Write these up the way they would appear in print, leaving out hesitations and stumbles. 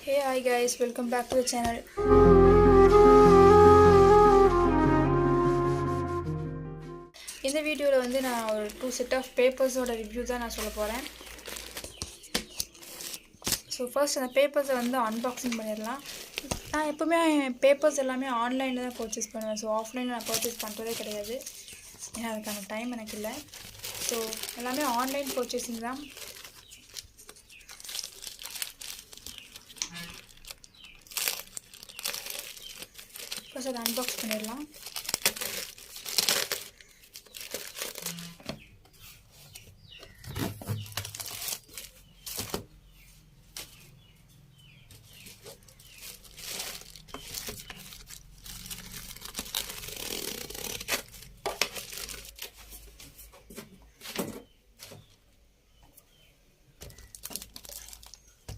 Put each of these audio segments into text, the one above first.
Hey, hi guys, welcome back to the channel. இந்த வீடியோவில் வந்து நான் ஒரு 2 செட் ஆஃப் பேப்பர்ஸோட ரிவ்யூ தான் நான் சொல்ல போகிறேன். ஸோ ஃபர்ஸ்ட் அந்த பேப்பர்ஸை வந்து அன்பாக்சிங் பண்ணிடலாம். நான் எப்போவுமே பேப்பர்ஸ் எல்லாமே ஆன்லைனில் தான் பர்ச்சேஸ் பண்ணுவேன். ஸோ ஆஃப்லைனில் நான் பர்ச்சேஸ் பண்ணுறதே கிடையாது, ஏன்னா அதுக்கான டைம் எனக்கு இல்லை. ஸோ எல்லாமே ஆன்லைன் பர்ச்சேசிங் தான். ஃபர்ஸ்ட் அதை அன்பாக்ஸ் பண்ணிடலாம்.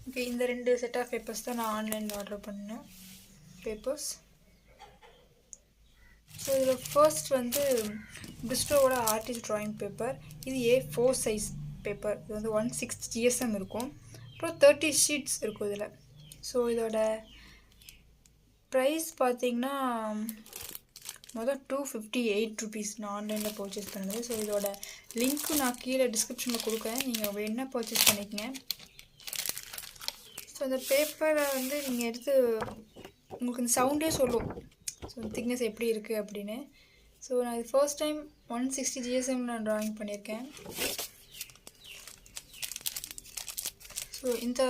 ஓகே, இந்த 2 செட் ஆஃப் பேப்பர்ஸ் தான் நான் ஆன்லைனில் ஆர்டர் பண்ணேன் பேப்பர்ஸ். ஸோ இதில் ஃபர்ஸ்ட் வந்து பிஸ்ட்ரோவோட ஆர்டிஸ்ட் ட்ராயிங் பேப்பர். இது A4 சைஸ் பேப்பர். இது வந்து 1/6 GSM இருக்கும். அப்புறம் 30 ஷீட்ஸ் இருக்கும் இதில். ஸோ இதோட ப்ரைஸ் பார்த்திங்கன்னா மொதல் 258 ருபீஸ் நான் ஆன்லைனில் பர்ச்சேஸ் பண்ணது. ஸோ இதோட லிங்க்கு நான் கீழே டிஸ்கிரிப்ஷனில் கொடுக்குறேன், நீங்கள் வேணால் பர்ச்சேஸ் பண்ணிக்கங்க. ஸோ இந்த பேப்பரை வந்து நீங்கள் எடுத்து உங்களுக்கு இந்த சவுண்டே சொல்லும், ஸோ திக்னஸ் எப்படி இருக்குது அப்படின்னு. ஸோ நான் இது ஃபர்ஸ்ட் டைம் 160 GSM நான் ட்ராயிங் பண்ணியிருக்கேன். ஸோ இந்த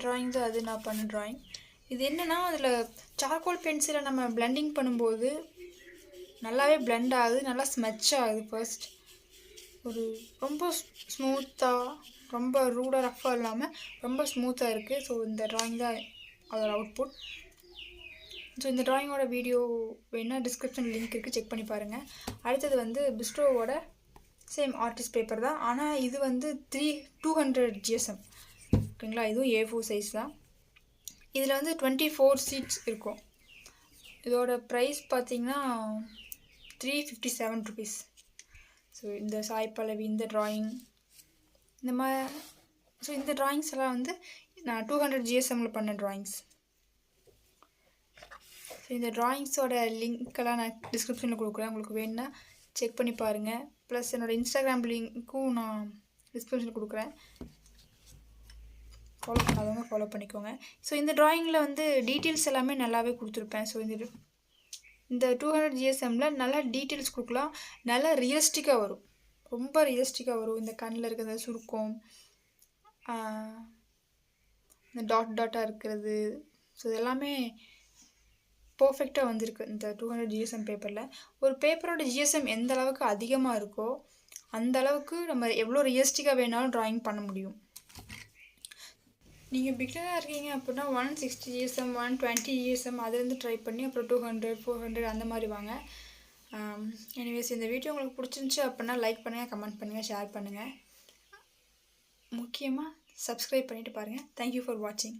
ட்ராயிங் தான் அது நான் பண்ண ட்ராயிங். இது என்னென்னா, அதில் சார்கோல் பென்சிலை நம்ம பிளெண்டிங் பண்ணும்போது நல்லாவே பிளெண்ட் ஆகுது, நல்லா ஸ்மெட்ச் ஆகுது. ஃபர்ஸ்ட் ஒரு ரொம்ப ஸ்மூத்தாக, ரொம்ப ரூடாக ரஃப்பாக இல்லாமல் ரொம்ப ஸ்மூத்தாக இருக்குது. ஸோ இந்த ட்ராயிங் தான் அதோட அவுட்புட். ஸோ இந்த ட்ராயிங்கோட வீடியோ வேணால் டிஸ்கிரிப்ஷன் லிங்க் இருக்குது, செக் பண்ணி பாருங்கள். அடுத்தது வந்து பிஸ்ட்ரோவோட சேம் ஆர்டிஸ்ட் பேப்பர் தான், ஆனால் இது வந்து 200 GSM. ஓகேங்களா, இதுவும் A4 சைஸ் தான். இதில் வந்து 24 சீட்ஸ் இருக்கும். இதோட ப்ரைஸ் பார்த்திங்கன்னா 357 ருபீஸ். ஸோ இந்த சாய் பல்லவி, இந்த ட்ராயிங், இந்த மாதிரி. ஸோ இந்த ட்ராயிங்ஸ் எல்லாம் வந்து நான் 200 GSMல பண்ண ட்ராயிங்ஸ். ஸோ இந்த ட்ராயிங்ஸோட லிங்க்கெல்லாம் நான் டிஸ்கிரிப்ஷனில் கொடுக்குறேன், உங்களுக்கு வேணுன்னா செக் பண்ணி பாருங்கள். ப்ளஸ் என்னோடய இன்ஸ்டாகிராம் லிங்க்கும் நான் டிஸ்கிரிப்ஷனில் கொடுக்குறேன், ஃபாலோ பண்ணாதவங்க ஃபாலோ பண்ணிக்கோங்க. ஸோ இந்த ட்ராயிங்கில் வந்து டீட்டெயில்ஸ் எல்லாமே நல்லாவே கொடுத்துருப்பேன். ஸோ இந்த 200 GSMல நல்லா டீட்டெயில்ஸ் கொடுக்கலாம், நல்லா ரியலிஸ்டிக்காக வரும், ரொம்ப ரியலிஸ்டிக்காக வரும். இந்த கண்ணில் இருக்கிற சுருக்கம், இந்த டாட்டாக இருக்கிறது, ஸோ இது எல்லாமே பர்ஃபெக்டாக வந்திருக்கு இந்த 200 GSM பேப்பரில். ஒரு பேப்பரோட GSM எந்த அளவுக்கு அதிகமாக இருக்கோ அந்த அளவுக்கு நம்ம எவ்வளோ ரியலிஸ்டிக்காக வேணாலும் ட்ராயிங் பண்ண முடியும். நீங்கள் பிகினராக இருக்கீங்க அப்படின்னா 160 GSM, 120 GSM அதுலேருந்து ட்ரை பண்ணி அப்புறம் 200, 400 அந்த மாதிரி வாங்க. எனிவேஸ், இந்த வீடியோ உங்களுக்கு பிடிச்சிருந்துச்சி அப்படின்னா லைக் பண்ணுங்கள், கமெண்ட் பண்ணுங்கள், ஷேர் பண்ணுங்கள். முக்கியமாக சப்ஸ்கிரைப் பண்ணிவிட்டு பாருங்கள். தேங்க்யூ ஃபார் வாட்சிங்.